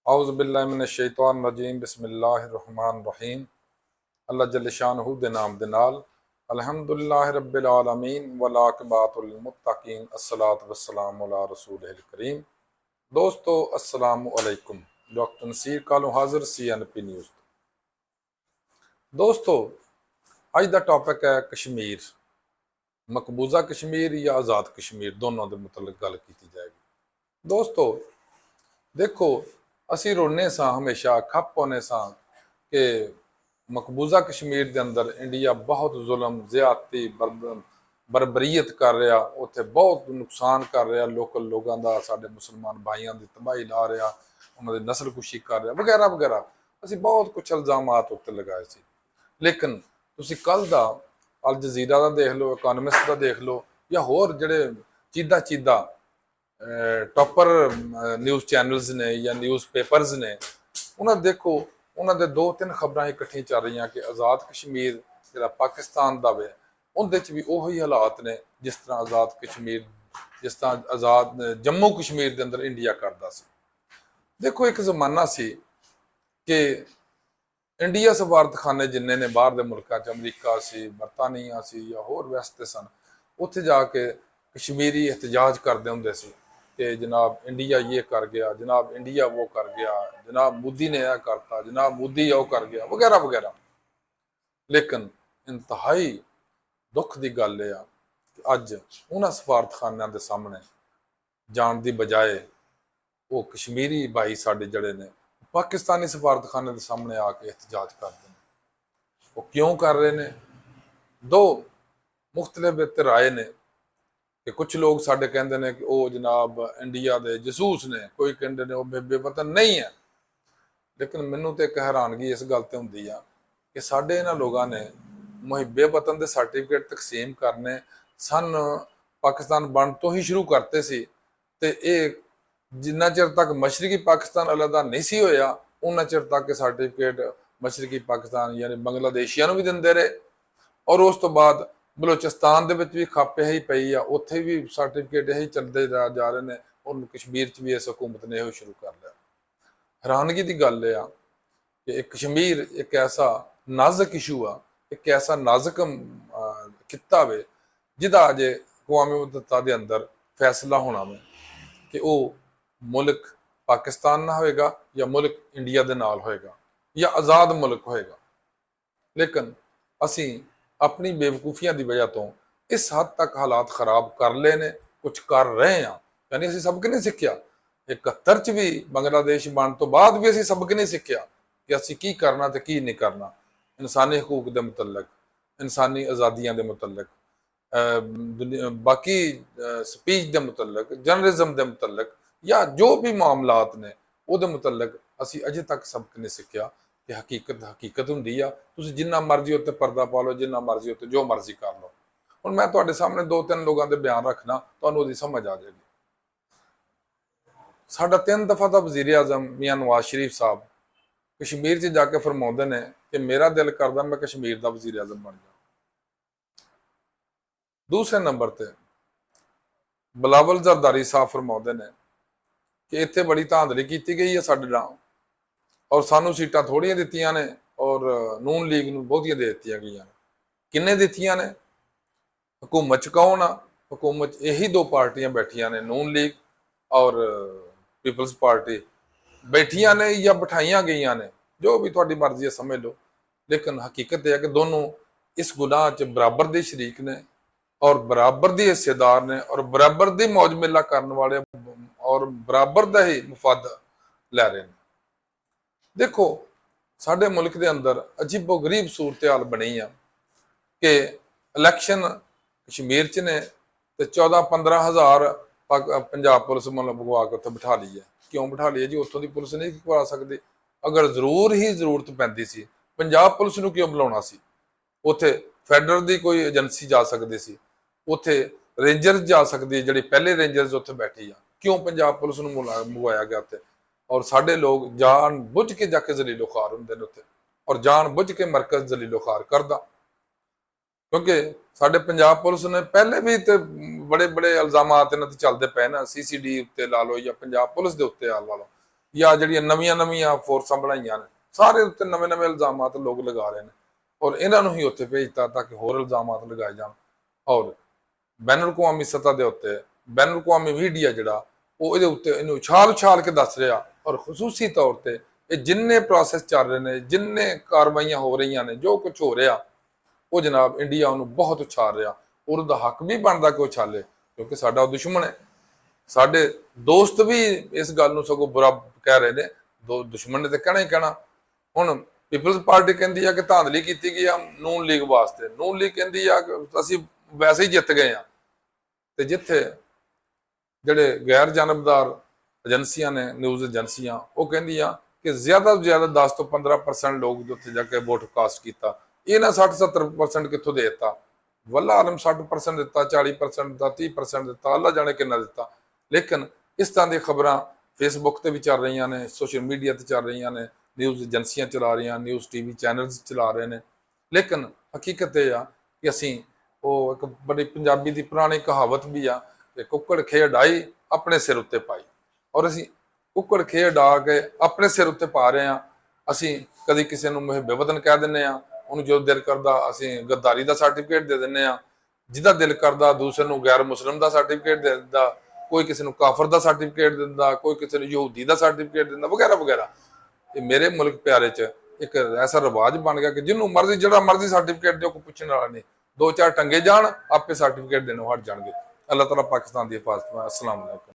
औज़ुबिल्लाहिमिनश्शैतानिर्रजीम बिस्मिल्लाहिर्रहमानिर्रहीम। अल्लाह जल्ल शानहू दे नाम दे नाल अल्हम्दुलिल्लाहि रब्बिल आलमीन वल आक़िबतुल लिल मुत्तक़ीन अस्सलातु वस्सलामु अला रसूलिल करीम। दोस्तों अस्सलामु अलैकुम। डॉक्टर नसीर कालू हाजिर CNP न्यूज़। दोस्तों अज दा टॉपिक है कश्मीर, मकबूजा कश्मीर या आज़ाद कश्मीर, दोनों के मुतलक गल की जाएगी। दोस्तों देखो, असी रोने सा हमेशा खप होने सा कि मकबूजा कश्मीर के अंदर इंडिया बहुत जुल्म ज्यादती बरबरीयत कर रहा, उत्थे बहुत नुकसान कर रहा, लोकल लोगों का, साढ़े मुसलमान भाइयों की तबाही ला रहा, उन्होंने नस्ल कुशी कर रहा वगैरह वगैरह। असी बहुत कुछ इल्जामात उत्ते लगाए सी, लेकिन तुसी कल का अल जजीरा का देख लो, इकोनॉमिस्ट का देख लो, या होर जिहड़े चीदा चीदा टॉपर न्यूज़ चैनल्स ने या न्यूज़ पेपर्स ने, उन्हें देखो उन्होंने दो तीन खबर इकट्ठी चल रही कि आज़ाद कश्मीर जो पाकिस्तान का वे उनके भी उही हालात ने जिस तरह आज़ाद कश्मीर, जिस तरह आज़ाद जम्मू कश्मीर के अंदर इंडिया करता सी। देखो एक जमाना सी कि इंडिया सफारतखाने जिन्ने ने बाहर के मुल्कों च, अमरीका सी, बरतानिया सी या होर वैसते सन, उत्थे जाके कश्मीरी एहतजाज करते होंगे सी कि जनाब इंडिया ये कर गया, जनाब इंडिया वो कर गया, जनाब मोदी ने यह करता, जनाब मोदी वो कर गया वगैरह वगैरह। लेकिन इंतहाई दुख की गल है कि अज उन्होंने सफारतखानों के सामने जान की बजाय वो कश्मीरी भाई साढ़े जड़े ने पाकिस्तानी सफारतखाने के सामने आके एहतजाज करते हैं। वो क्यों कर रहे हैं? दो मुख्तलिफ राय ने कि कुछ लोग साढ़े कहते हैं कि वो जनाब इंडिया के जसूस ने, कोई कहते हैं वो बेवतन नहीं है। लेकिन मैनू तो एक हैरानगी इस गल ते हुंदी आ कि साढ़े इन्हां लोगों ने मुहिबे वतन के सर्टिफिकेट तकसीम करने सन पाकिस्तान बन तो ही शुरू करते सी, ते जिन्ना चिर तक मशरकी पाकिस्तान अलहदा नहीं सी होया उन्ना चिर तक सर्टिफिकेट मशरकी पाकिस्तान यानी बंगलादेशिया भी देंदे रहे, और उस तो बाद बलोचिस्तान भी खप यही पई आ, उत्थे भी सर्टिफिकेट यही चलते जा रहे हैं, और कश्मीर च भी इस हुकूमत ने यही शुरू कर लिया। हैरानगी की गल है कि कश्मीर एक ऐसा नाजुक इशू आ, एक ऐसा नाजुक खिता वे जिदा अजे अकवामी मुत्तहिदा के अंदर फैसला होना वे कि वो मुल्क पाकिस्तान ना होएगा या मुल्क इंडिया के नाल होएगा या आज़ाद मुल्क होएगा। लेकिन असी अपनी बेवकूफियां की वजह तो इस हद तक हालात खराब कर ले ने, कुछ कर रहे हैं, यानी असी सबक नहीं सीखिया। 71 च भी बांग्लादेश बन तो बाद भी असी सबक नहीं सीखिया कि असी की करना तो की नहीं करना, इंसानी हकूक के मुतलक, इंसानी आज़ादियों के मुतलक, बाकी स्पीच के मुतलक, जर्नलिज्म के मुतलक, या जो भी मामलात ने वो मुतलक असी अजे तक सबक नहीं सीखिया कि हकीकत हकीकत होंदी आ। तुसीं जिन्ना मर्जी उत्ते पर्दा पा लो, जिन्ना मर्जी उत्ते जो मर्जी कर लो। हुण मैं तुहाडे सामने दो तीन लोगों के बयान रखना, तुहानूं उहदी समझ आ जाएगी। साडा 3 दफा का वजीर आजम मियाँ नवाज शरीफ साहब कश्मीर च जाके फरमाउंदे ने कि मेरा दिल करदा मैं कश्मीर का वजीर आजम बन जाऊं। दूसरे नंबर पर बिलावल जरदारी साहब फरमाउंदे ने कि इत्थे बड़ी धांधली की गई है साडे नाल, और सानू सीटां थोड़ियां दित्तियां ने और नून लीग नूं बहुतियां दे दित्तियां गईयां। किन्ने दित्तियां ने? हुकूमत च कौन आ? हुकूमत च यही दो पार्टियां बैठियां ने, नून लीग और पीपल्स पार्टी बैठियां ने या बिठाइयां गई ने, जो भी तुहाडी मर्जी है समझ लो। लेकिन हकीकत यह है कि दोनों इस गुनाह च बराबर के शरीक ने और बराबर के हिस्सेदार ने और बराबर की मौज मेला करने वाले और बराबर का ही मुफाद लै रहे हैं। देखो साडे मुल्क के अंदर अजीबो गरीब सूरत हाल बनी है कि इलैक्शन कश्मीर च ने तो 14-15 हज़ार पंजाब पुलिस मतलब भगवा के उत्थे बिठा ली है। क्यों बिठा ली है जी? उत्थों की पुलिस नहीं करवा सकती? अगर जरूर ही जरूरत पैंदी सी पंजाब पुलिस नूं क्यों बुलाउणा सी? उत्थे फैडरल की कोई एजेंसी जा सकती सी, उत्थे रेंजर्स जा सकती है जिहड़ी पहले रेंजर्स उत्थे बैठी आ, क्यों पंजाब पुलिस नूं मंगवाया गया उत्थे? और साढ़े लोग जान बुझ के जाके जलीलो खार होंगे उत्थे, और जान बुझ के मरकज जलीलो खार करदा, क्योंकि साढ़े पंजाब पुलिस ने पहले भी तो बड़े बड़े इल्जामात इन्हां ते चलदे पे ना, CCD उत्ते ला लो या पंजाब पुलिस के उत्ते ला लो ਜਾਂ ਜਿਹੜੀਆਂ ਨਵੀਆਂ ਫੋਰਸਾਂ ਬਣਾਈਆਂ ਨੇ, ਸਾਰੇ ਉੱਤੇ ਨਵੇਂ ਇਲਜ਼ਾਮਾਤ ਲੋਕ ਲਗਾ ਰਹੇ ਨੇ ਔਰ ਇਹਨਾਂ ਨੂੰ ਹੀ ਉੱਥੇ ਭੇਜਤਾ ਤਾਂ ਕਿ ਹੋਰ ਇਲਜ਼ਾਮਾਤ ਲਗਾਏ ਜਾਣ। ਔਰ ਬੈਨ ਅਲ-ਅਕਵਾਮੀ ਸਤ੍ਹਾ ਦੇ ਉੱਤੇ ਬੈਨ ਅਲ-ਅਕਵਾਮੀ ਮੀਡੀਆ ਜਿਹੜਾ ਉਹ ਇਹਦੇ ਉੱਤੇ ਇਹਨੂੰ ਉਛਾਲ ਕੇ ਦੱਸ ਰਿਹਾ ਔਰ ਖੁਸੂਸੀ ਤੌਰ ਤੇ ਇਹ ਜਿੰਨੇ ਪ੍ਰੋਸੈਸ ਚੱਲ ਰਹੇ ਨੇ, ਜਿੰਨੇ ਕਾਰਵਾਈਆਂ ਹੋ ਰਹੀਆਂ ਨੇ, ਜੋ ਕੁਝ ਹੋ ਰਿਹਾ ਉਹ ਜਨਾਬ ਇੰਡੀਆ ਉਹਨੂੰ ਬਹੁਤ ਉਛਾਲ ਰਿਹਾ ਔਰ ਉਹਦਾ ਹੱਕ ਵੀ ਬਣਦਾ ਕਿ ਉਛਾਲੇ, ਕਿਉਂਕਿ ਸਾਡਾ ਉਹ ਦੁਸ਼ਮਣ ਹੈ। ਸਾਡੇ ਦੋਸਤ ਵੀ ਇਸ ਗੱਲ ਨੂੰ ਸਗੋਂ ਬੁਰਾ ਕਹਿ ਰਹੇ ਨੇ, ਦੁਸ਼ਮਣ ਨੇ ਤੇ ਕਹਿਣਾ ਹੀ ਕਹਿਣਾ। ਹੁਣ ਪੀਪਲਜ਼ ਪਾਰਟੀ ਕਹਿੰਦੀ ਆ ਕਿ ਧਾਂਦਲੀ ਕੀਤੀ ਗਈ ਆ ਨੂਨ ਲੀਗ ਵਾਸਤੇ, ਨੂਨ ਲੀਗ ਕਹਿੰਦੀ ਆ ਕਿ ਅਸੀਂ ਵੈਸੇ ਹੀ ਜਿੱਤ ਗਏ ਆ, ਤੇ ਜਿੱਥੇ ਜਿਹੜੇ ਗੈਰ ਜਾਨਬਦਾਰ ਏਜੰਸੀਆਂ ਨੇ, ਨਿਊਜ਼ ਏਜੰਸੀਆਂ, ਉਹ ਕਹਿੰਦੀਆਂ ਕਿ ਜ਼ਿਆਦਾ ਤੋਂ ਜ਼ਿਆਦਾ 10 ਤੋਂ 15% ਲੋਕ ਉੱਥੇ ਜਾ ਕੇ ਵੋਟ ਕਾਸਟ ਕੀਤਾ, ਇਹਨਾਂ 60-70% ਕਿੱਥੋਂ ਦੇ ਦਿੱਤਾ? ਵੱਲਾ ਆਲਮ 60% ਦਿੱਤਾ, 40% ਦਿੱਤਾ, 30% ਦਿੱਤਾ, ਅੱਲਾ ਜਾਣੇ ਕਿੰਨਾ ਦਿੱਤਾ। ਲੇਕਿਨ ਇਸ ਤਰ੍ਹਾਂ ਦੀਆਂ ਖਬਰਾਂ ਫੇਸਬੁੱਕ ਤੇ ਵੀ ਚੱਲ ਰਹੀਆਂ ਨੇ, ਸੋਸ਼ਲ ਮੀਡੀਆ ਤੇ ਚੱਲ ਰਹੀਆਂ ਨੇ, ਨਿਊਜ਼ ਏਜੰਸੀਆਂ ਚਲਾ ਰਹੀਆਂ, ਨਿਊਜ਼ ਟੀਵੀ ਚੈਨਲਸ ਚਲਾ ਰਹੇ ਨੇ। ਲੇਕਿਨ ਹਕੀਕਤ ਇਹ ਆ ਕਿ ਅਸੀਂ ਉਹ ਇੱਕ ਬੜੀ ਪੰਜਾਬੀ ਦੀ ਪੁਰਾਣੀ ਕਹਾਵਤ ਵੀ ਆ ਕਿ ਕੁੱਕੜ ਖੇ ਡਾਈ ਆਪਣੇ ਸਿਰ ਉੱਤੇ ਪਾਈ, ਔਰ ਅਸੀਂ ਕੁੱਕੜ ਖੇ ਡਾ ਕੇ ਆਪਣੇ ਸਿਰ ਉੱਤੇ ਪਾ ਰਹੇ ਆ। ਅਸੀਂ ਕਦੀ ਕਿਸੇ ਨੂੰ ਮੁਹੱਬਤਨ ਕਹਿ ਦਿੰਦੇ ਆ, ਉਹਨੂੰ ਜਦੋਂ ਦਿਲ ਕਰਦਾ ਅਸੀਂ ਗੱਦਾਰੀ ਦਾ ਸਰਟੀਫਿਕੇਟ ਦੇ ਦਿੰਦੇ ਆ, ਜਿਹਦਾ ਦਿਲ ਕਰਦਾ ਦੂਸਰੇ ਨੂੰ ਗੈਰ ਮੁਸਲਮ ਦਾ ਸਰਟੀਫਿਕੇਟ ਦੇ ਦਿੰਦਾ, ਕੋਈ ਕਿਸੇ ਨੂੰ ਕਾਫਰ ਦਾ ਸਰਟੀਫਿਕੇਟ ਦਿੰਦਾ, ਕੋਈ ਕਿਸੇ ਨੂੰ ਯਹੂਦੀ ਦਾ ਸਰਟੀਫਿਕੇਟ ਦਿੰਦਾ, ਵਗੈਰਾ ਵਗੈਰਾ। ਇਹ ਮੇਰੇ ਮੁਲਕ ਪਿਆਰੇ 'ਚ ਇੱਕ ਐਸਾ ਰਿਵਾਜ ਬਣ ਗਿਆ ਕਿ ਜਿਹਨੂੰ ਮਰਜ਼ੀ ਜਿਹੜਾ ਮਰਜ਼ੀ ਸਰਟੀਫਿਕੇਟ ਦਿਓ, ਕੋਈ ਪੁੱਛਣ ਵਾਲਾ ਨਹੀਂ। 2-4 ਟੰਗੇ ਜਾਣ ਆਪੇ ਸਰਟੀਫਿਕੇਟ ਦੇਣੋਂ ਹਟ ਜਾਣਗੇ। ਅੱਲਾਹ ਤਾਲਾ ਪਾਕਿਸਤਾਨ ਦੀ ਹਿਫਾਜ਼ਤ। ਅਸਲਾਮ ਵਾਲੇਕੁਮ।